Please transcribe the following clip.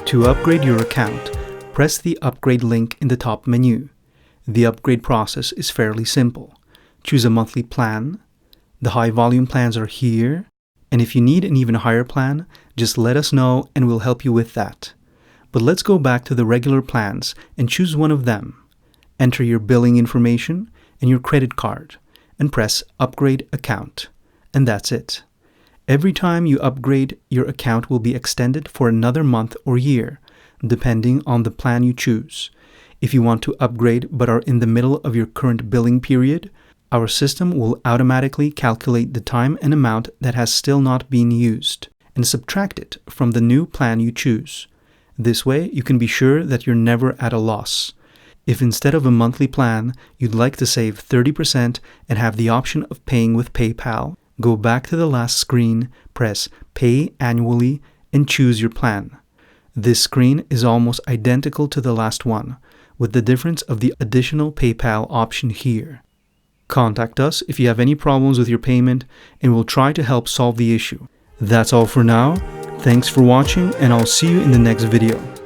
To upgrade your account, press the upgrade link in the top menu. The upgrade process is fairly simple. Choose a monthly plan. The high volume plans are here, and if you need an even higher plan, just let us know and we'll help you with that. But let's go back to the regular plans and choose one of them. Enter your billing information and your credit card and press Upgrade Account. And that's it. Every time you upgrade, your account will be extended for another month or year, depending on the plan you choose. If you want to upgrade but are in the middle of your current billing period, our system will automatically calculate the time and amount that has still not been used and subtract it from the new plan you choose. This way, you can be sure that you're never at a loss. If instead of a monthly plan, you'd like to save 30% and have the option of paying with PayPal, go back to the last screen, press Pay Annually, and choose your plan. This screen is almost identical to the last one, with the difference of the additional PayPal option here. Contact us if you have any problems with your payment, and we'll try to help solve the issue. That's all for now. Thanks for watching, and I'll see you in the next video.